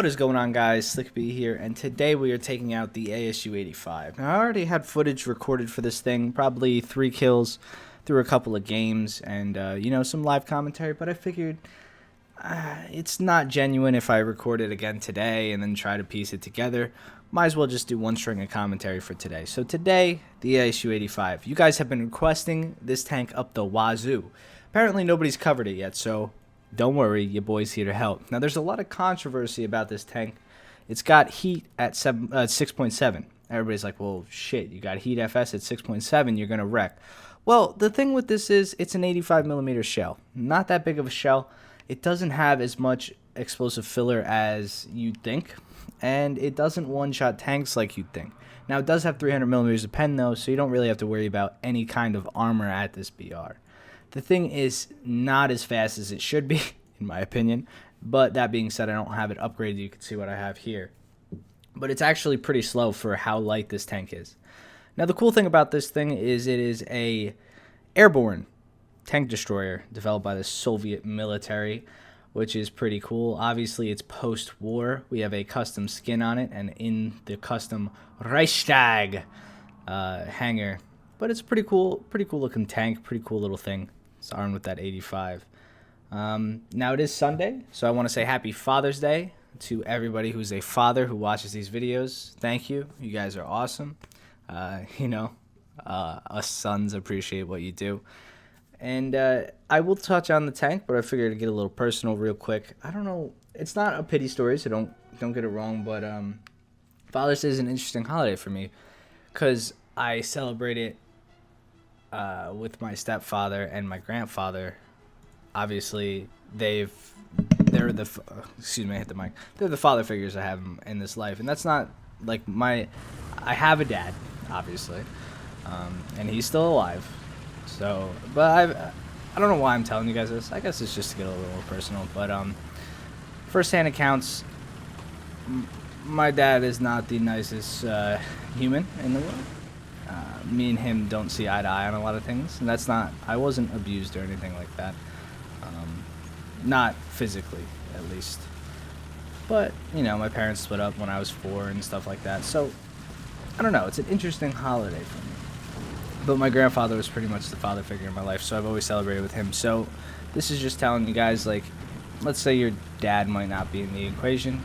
What is going on, guys? Slickbee here, and today we are taking out the ASU-85. Now, I already had footage recorded for this thing, probably 3 kills through a couple of games, and, some live commentary, but I figured it's not genuine if I record it again today and then try to piece it together. Might as well just do one string of commentary for today. So today, the ASU-85. You guys have been requesting this tank up the wazoo. Apparently nobody's covered it yet, so don't worry, your boy's here to help. Now, there's a lot of controversy about this tank. It's got heat at 6.7. Everybody's like, well, shit, you got heat FS at 6.7, you're going to wreck. Well, the thing with this is it's an 85mm shell. Not that big of a shell. It doesn't have as much explosive filler as you'd think, and it doesn't one-shot tanks like you'd think. Now, it does have 300mm of pen, though, so you don't really have to worry about any kind of armor at this BR. The thing is not as fast as it should be, in my opinion. But that being said, I don't have it upgraded. You can see what I have here. But it's actually pretty slow for how light this tank is. Now, the cool thing about this thing is it is a airborne tank destroyer developed by the Soviet military, which is pretty cool. Obviously, it's post-war. We have a custom skin on it, and in the custom Reichstag hangar. But it's a pretty cool looking tank, pretty cool little thing. It's armed with that 85. Now it is Sunday, so I want to say happy Father's Day to everybody who's a father who watches these videos. Thank you. You guys are awesome. Us sons appreciate what you do. And I will touch on the tank, but I figured to get a little personal real quick. I don't know. It's not a pity story, so don't get it wrong, but Father's Day is an interesting holiday for me because I celebrate it with my stepfather and my grandfather. Obviously, they're the father figures I have in this life, and that's not like I have a dad, obviously, and he's still alive. So, but I don't know why I'm telling you guys this. I guess it's just to get a little more personal. But first-hand accounts, my dad is not the nicest human in the world. Me and him don't see eye to eye on a lot of things, and that's not. I wasn't abused or anything like that. Not physically, at least. But my parents split up when I was 4 and stuff like that. So I don't know. It's an interesting holiday for me. But my grandfather was pretty much the father figure in my life, so I've always celebrated with him. So this is just telling you guys, like, let's say your dad might not be in the equation.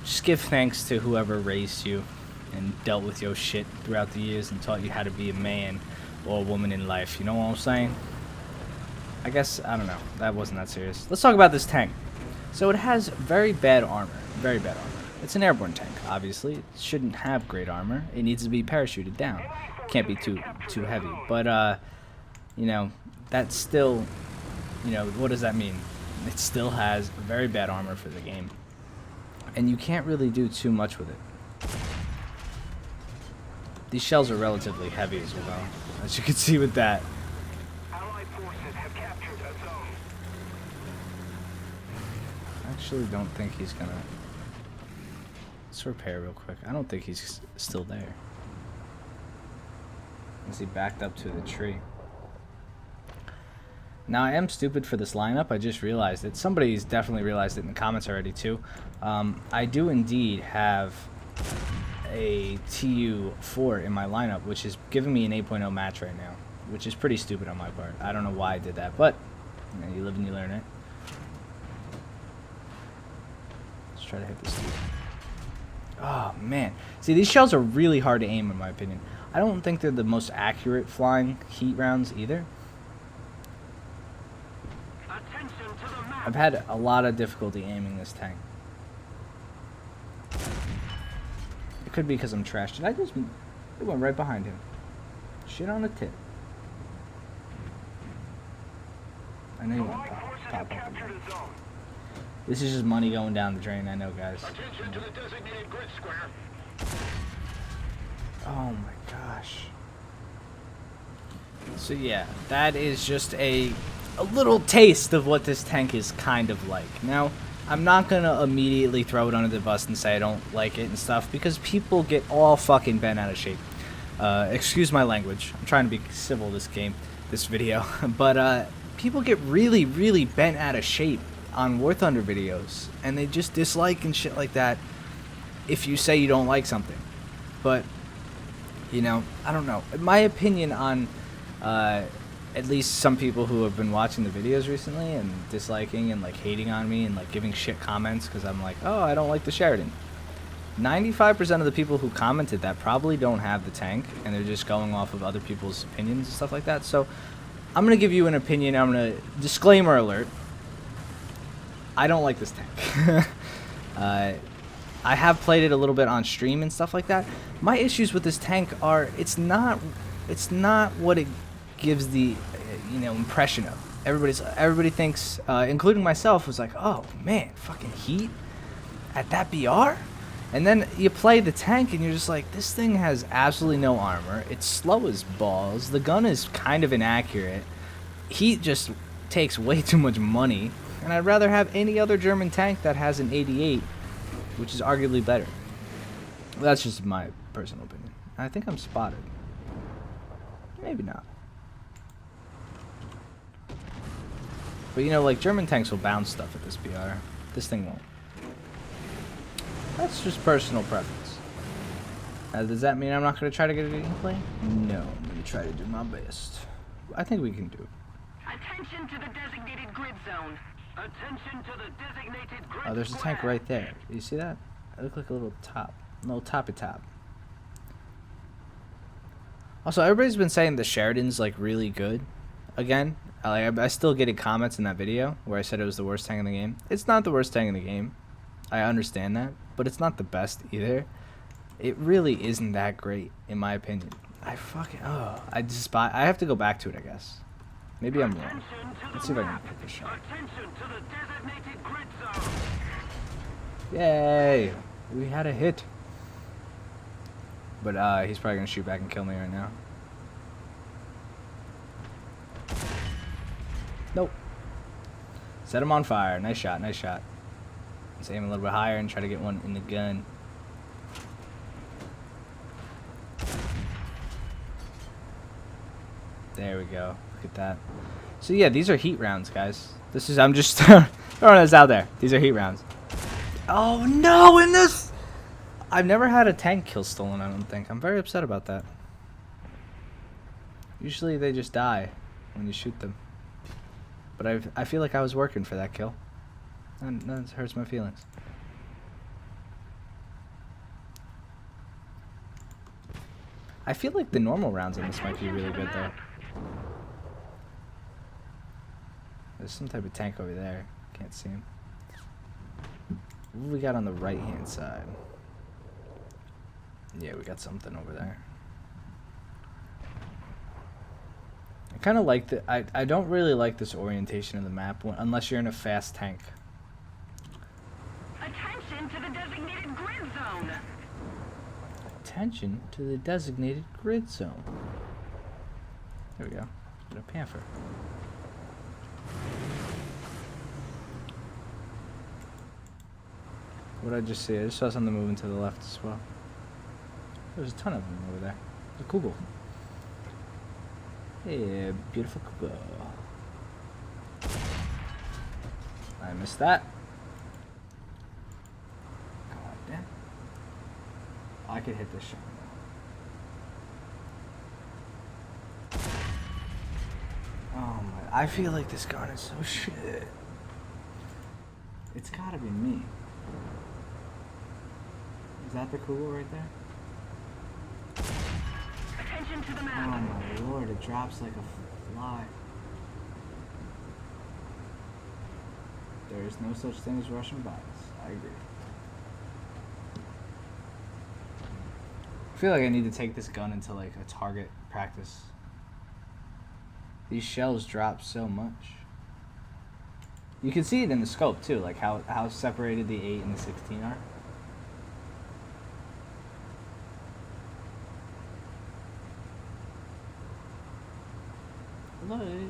Just give thanks to whoever raised you and dealt with your shit throughout the years and taught you how to be a man or a woman in life. You know what I'm saying? I guess, I don't know. That wasn't that serious. Let's talk about this tank. So it has very bad armor. Very bad armor. It's an airborne tank, obviously. It shouldn't have great armor. It needs to be parachuted down. Can't be too heavy. But, that's still, what does that mean? It still has very bad armor for the game. And you can't really do too much with it. These shells are relatively heavy as well, as you can see with that. Allied forces have captured a zone. I actually don't think he's gonna... Let's repair real quick. I don't think he's still there. Is he backed up to the tree? Now, I am stupid for this lineup. I just realized it. Somebody's definitely realized it in the comments already, too. I do indeed have a TU4 in my lineup, which is giving me an 8.0 match right now, which is pretty stupid on my part. I don't know why I did that, but you live and you learn, it. Let's try to hit this dude. Oh, man. See, these shells are really hard to aim, in my opinion. I don't think they're the most accurate flying heat rounds either. Attention to the map. I've had a lot of difficulty aiming this tank. It could be because I'm trashed. Did I just... It went right behind him. Shit on the tip. I know you want to pop up again. This is just money going down the drain, I know, guys. Attention to the designated grid square. Oh my gosh. So yeah, that is just a little taste of what this tank is kind of like. Now, I'm not gonna immediately throw it under the bus and say I don't like it and stuff, because people get all fucking bent out of shape. Excuse my language. I'm trying to be civil this video. But people get really, really bent out of shape on War Thunder videos, and they just dislike and shit like that if you say you don't like something. But, you know, I don't know. My opinion on at least some people who have been watching the videos recently and disliking and like hating on me and like giving shit comments because I'm like, oh, I don't like the Sheridan. 95% of the people who commented that probably don't have the tank, and they're just going off of other people's opinions and stuff like that. So I'm going to give you an opinion. I'm going to, disclaimer alert, I don't like this tank. I have played it a little bit on stream and stuff like that. My issues with this tank are it's not what it gives the impression of. Everybody thinks, including myself, was like, oh man, fucking heat at that BR. And then you play the tank and you're just like, this thing has absolutely no armor. It's slow as balls. The gun is kind of inaccurate. Heat just takes way too much money. And I'd rather have any other German tank that has an 88, which is arguably better. That's just my personal opinion. I think I'm spotted. Maybe not. But you know, like, German tanks will bounce stuff at this BR. This thing won't. That's just personal preference. Does that mean I'm not going to try to get a gameplay? No, I'm going to try to do my best. I think we can do it. Attention to the designated grid zone. Attention to the designated grid Oh, there's a tank square. right there. You see that? It looked like a little top. Little toppy top. Also, everybody's been saying the Sheridan's like really good. Again, I still get comments in that video where I said it was the worst tank in the game. It's not the worst tank in the game. I understand that, but it's not the best either. It really isn't that great, in my opinion. I have to go back to it, I guess. Maybe I'm wrong. Let's see if I can pick this shot. Attention to the designated grid zone. Yay! We had a hit. But he's probably gonna shoot back and kill me right now. Nope. Set him on fire. Nice shot, nice shot. Let's aim a little bit higher and try to get one in the gun. There we go. Look at that. So yeah, these are heat rounds, guys. I'm just throwing this out there. These are heat rounds. Oh no, in this! I've never had a tank kill stolen, I don't think. I'm very upset about that. Usually they just die when you shoot them. But I feel like I was working for that kill. And that hurts my feelings. I feel like the normal rounds on this might be really good though. There's some type of tank over there. Can't see him. What do we got on the right hand side? Yeah, we got something over there. I kind of like I don't really like this orientation of the map unless you're in a fast tank. Attention to the designated grid zone. Attention to the designated grid zone. There we go. Got a Panther. What did I just see? I just saw something moving to the left as well. There's a ton of them over there. There's a Kugel. Hey, beautiful Kugel. I missed that. God damn. I could hit this shot. Oh my. I feel like this gun is so shit. It's gotta be me. Is that the Kugel right there? Attention to the Oh map. my lord, it drops like a fly. There is no such thing as Russian bias. I agree. I feel like I need to take this gun into like a target practice. These shells drop so much. You can see it in the scope too, like how separated the 8 and the 16 are. Hello.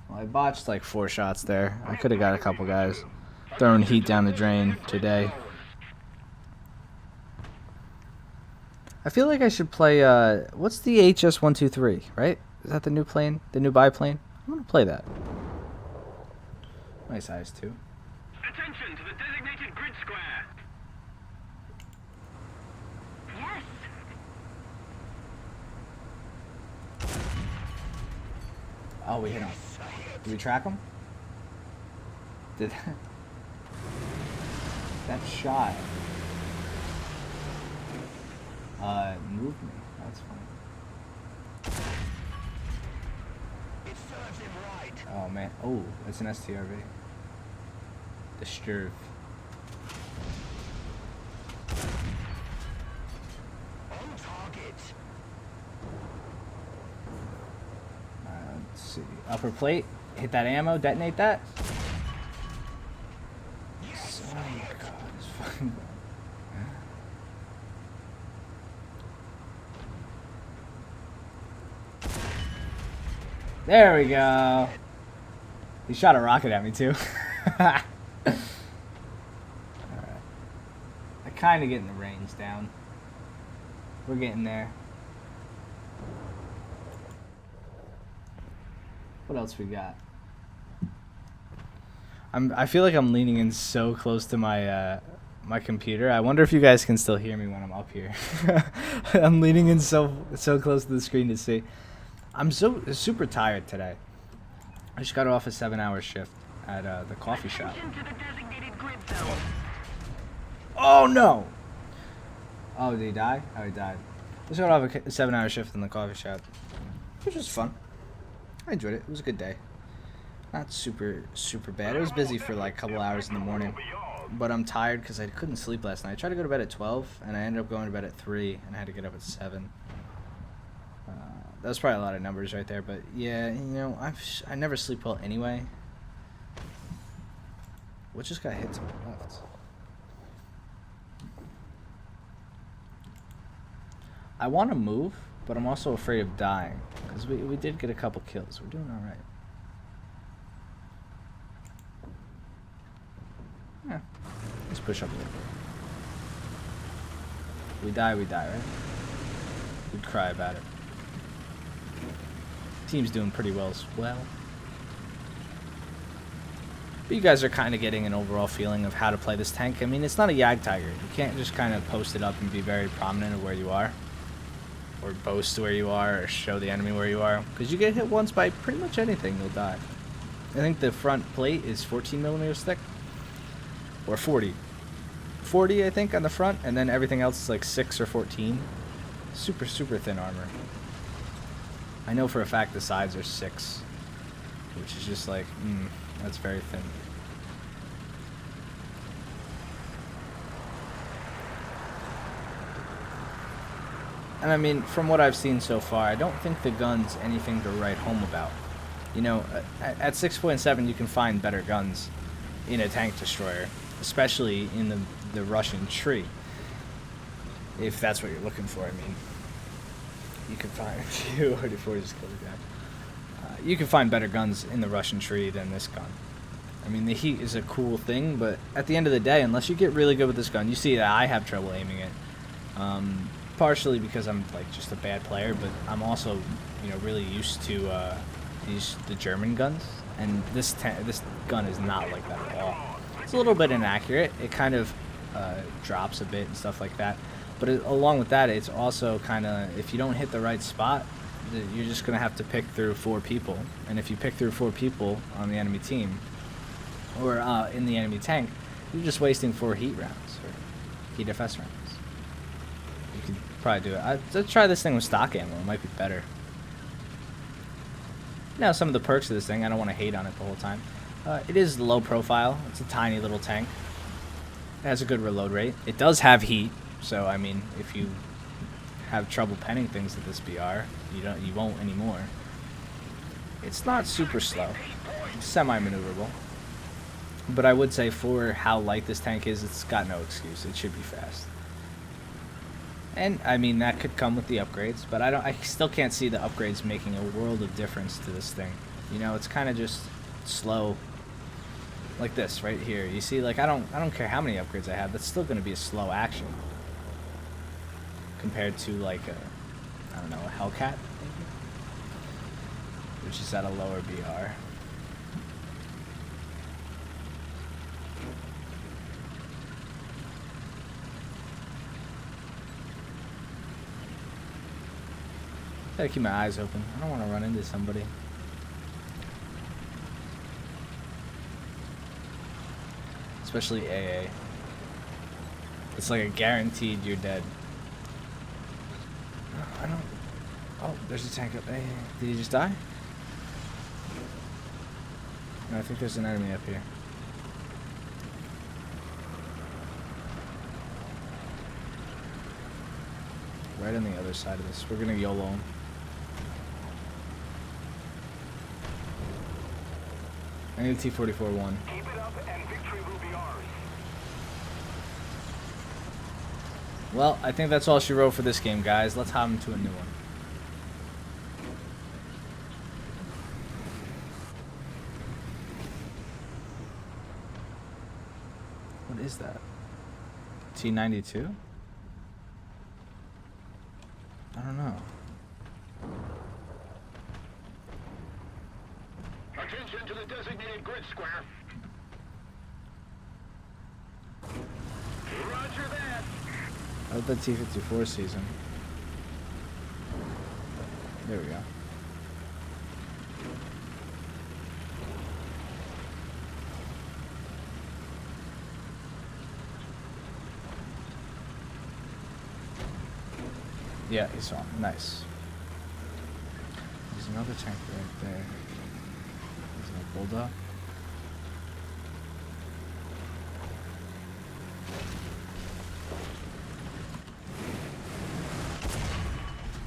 Well, I botched like 4 shots there. I could have got a couple guys. Throwing heat down the drain today. I feel like I should play, what's the HS-123, right? Is that the new plane? The new biplane? I'm gonna play that. Nice size too. Attention to the designated grid square. Yes. Oh, we hit him. Did we track him? Did that shot moved me? That's funny. It serves him right. Oh man. Oh, it's an STRV. The Sturv. On target. Let's see. Upper plate. Hit that ammo. Detonate that. Yes. Oh my god. This fucking. There we go. He shot a rocket at me too. Alright. I kind of getting the range down. We're getting there. What else we got? I feel like I'm leaning in so close to my my computer. I wonder if you guys can still hear me when I'm up here. I'm leaning in so close to the screen to see. I'm super tired today. I just got off a 7-hour shift at the coffee shop. Attention to the designated grid zone. Oh no! Oh, did he die? Oh, he died. Just got off a 7-hour shift in the coffee shop, which was fun. I enjoyed it. It was a good day. Not super bad. It was busy for like a couple hours in the morning, but I'm tired because I couldn't sleep last night. I tried to go to bed at 12, and I ended up going to bed at 3, and I had to get up at 7. That was probably a lot of numbers right there, but yeah, you know, I never sleep well anyway. What just got hit to my left? I want to move, but I'm also afraid of dying, because we did get a couple kills. We're doing alright. Yeah, let's push up a little bit. We die, right? We'd cry about it. Team's doing pretty well as well. But you guys are kind of getting an overall feeling of how to play this tank. I mean, it's not a Jagdtiger. You can't just kind of post it up and be very prominent of where you are. Or boast where you are, or show the enemy where you are. Because you get hit once by pretty much anything, you'll die. I think the front plate is 14mm thick. Or 40. 40, I think, on the front. And then everything else is like 6 or 14. Super thin armor. I know for a fact the sides are 6, which is just like, that's very thin. And I mean, from what I've seen so far, I don't think the gun's anything to write home about. You know, at 6.7 you can find better guns in a tank destroyer, especially in the Russian tree. If that's what you're looking for, I mean. You can find you already just killed a guy. You can find better guns in the Russian tree than this gun. I mean, the heat is a cool thing, but at the end of the day, unless you get really good with this gun, you see that I have trouble aiming it. Partially because I'm like just a bad player, but I'm also, you know, really used to the German guns, and this gun is not like that at all. It's a little bit inaccurate. It kind of drops a bit and stuff like that. But along with that, it's also kind of, if you don't hit the right spot, you're just going to have to pick through 4 people. And if you pick through 4 people on the enemy team, or in the enemy tank, you're just wasting 4 heat rounds, or heat FS rounds. You could probably do it. I'd try this thing with stock ammo. It might be better. Now, some of the perks of this thing, I don't want to hate on it the whole time. It is low profile. It's a tiny little tank. It has a good reload rate. It does have heat. So, I mean, if you have trouble penning things at this BR, you won't anymore. It's not super slow. It's semi-maneuverable. But I would say for how light this tank is, it's got no excuse. It should be fast. And, I mean, that could come with the upgrades, but I still can't see the upgrades making a world of difference to this thing. You know, it's kind of just slow. Like this, right here. You see, like, I don't care how many upgrades I have, that's still going to be a slow action. Compared to like I don't know, a Hellcat, maybe? Which is at a lower BR. Gotta keep my eyes open. I don't want to run into somebody. Especially AA. It's like a guaranteed you're dead. I don't... Oh, there's a tank up there. Did he just die? No, I think there's an enemy up here. Right on the other side of this. We're gonna YOLO him. I need a T-44-1. Keep it up and victory will be ours. Well, I think that's all she wrote for this game, guys. Let's hop into a new one. What is that? T-92? I don't know. Attention to the designated grid square. Roger that. I hope that T-54 sees him. There we go. Yeah, he saw him. Nice. There's another tank right there. There's a bulldog.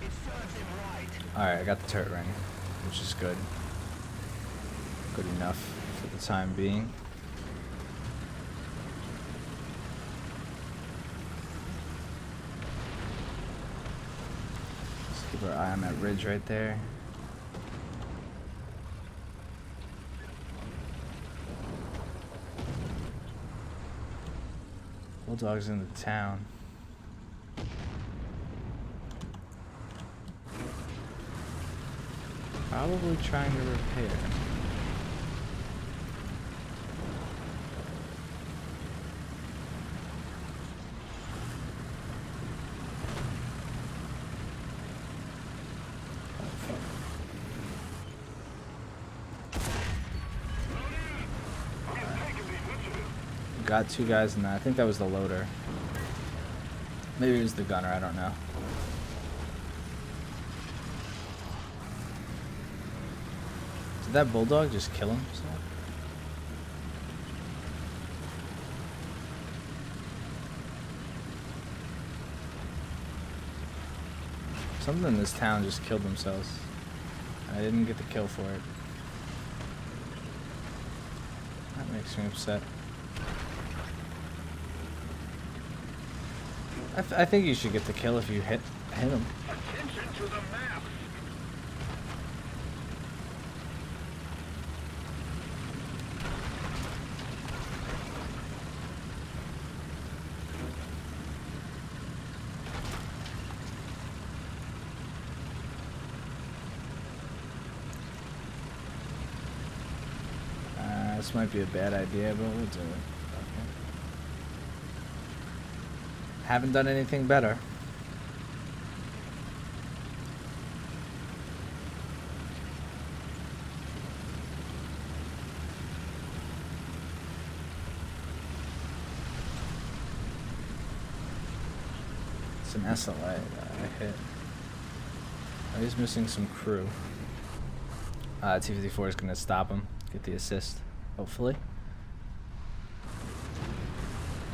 It serves him right. Alright, I got the turret ring, which is good. Good enough for the time being. Let's keep our eye on that ridge right there. Bulldog's in the town. Probably trying to repair. Got two guys in that. I think that was the loader. Maybe it was the gunner, I don't know. Did that bulldog just kill himself? Something in this town just killed themselves. I didn't get the kill for it. That makes me upset. I think you should get the kill if you hit him. Attention to the map. This might be a bad idea, but we'll do it. Okay. Haven't done anything better. It's an SLA that I hit. Oh, he's missing some crew. T-54 is going to stop him, get the assist, hopefully.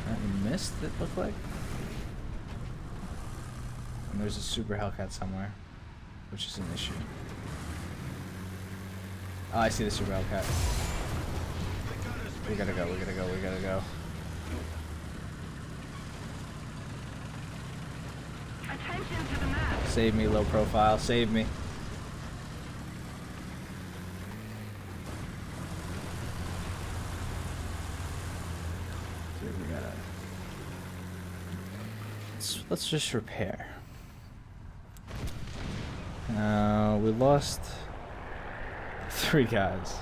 He missed, it looked like. And there's a super Hellcat somewhere, which is an issue. Oh, I see the super Hellcat. We gotta go, we gotta go, we gotta go. Attention to the map. Save me, low profile, save me. Dude, we gotta... Let's just repair. We lost 3 guys.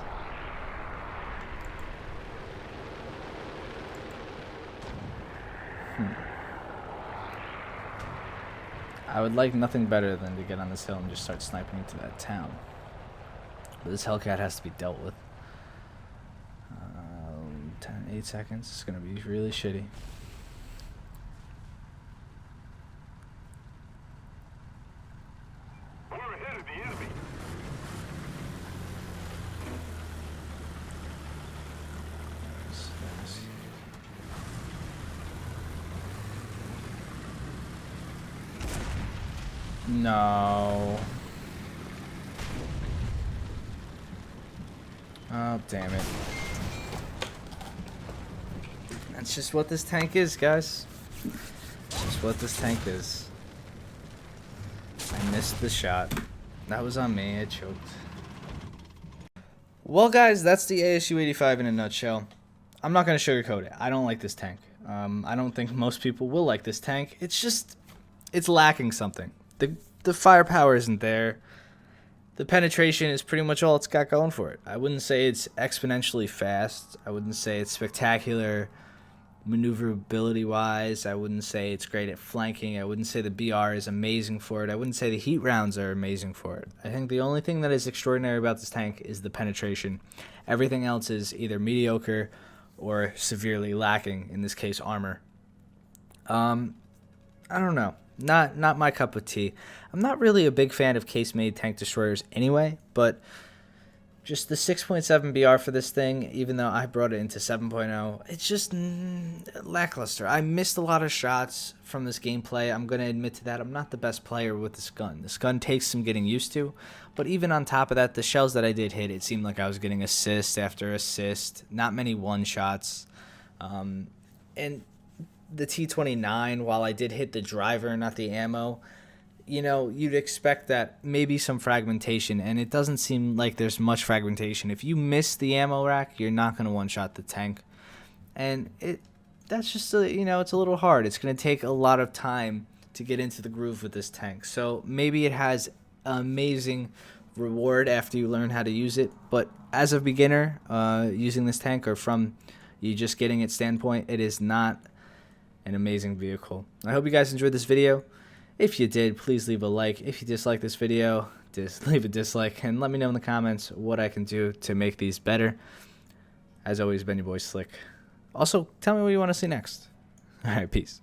I would like nothing better than to get on this hill and just start sniping into that town. But this Hellcat has to be dealt with. 8 seconds. It's going to be really shitty. We're ahead of the enemy. No. Oh, damn it. That's just what this tank is, guys. That's just what this tank is. I missed the shot. That was on me. I choked. Well, guys, that's the ASU 85 in a nutshell. I'm not going to sugarcoat it. I don't like this tank. I don't think most people will like this tank. It's just, it's lacking something. The firepower isn't there. The penetration is pretty much all it's got going for it. I wouldn't say it's exponentially fast. I wouldn't say it's spectacular maneuverability wise. I wouldn't say it's great at flanking. I wouldn't say the BR is amazing for it. I wouldn't say the heat rounds are amazing for it. I think the only thing that is extraordinary about this tank is the penetration. Everything else is either mediocre or severely lacking, in this case armor. I don't know. Not my cup of tea. I'm not really a big fan of case-made tank destroyers anyway, but just the 6.7 BR for this thing, even though I brought it into 7.0, it's just lackluster. I missed a lot of shots from this gameplay. I'm going to admit to that. I'm not the best player with this gun. This gun takes some getting used to, but even on top of that, the shells that I did hit, it seemed like I was getting assist after assist, not many one-shots, and the T29, while I did hit the driver, not the ammo, you know, you'd expect that maybe some fragmentation, and it doesn't seem like there's much fragmentation. If you miss the ammo rack, you're not going to one-shot the tank, and that's just, you know, it's a little hard. It's going to take a lot of time to get into the groove with this tank, so maybe it has amazing reward after you learn how to use it, but as a beginner using this tank, or from you just getting its standpoint, it is not an amazing vehicle. I hope you guys enjoyed this video. If you did, please leave a like. If you dislike this video, just leave a dislike and let me know in the comments what I can do to make these better. As always, been your boy Slick. Also, tell me what you want to see next. Alright, peace.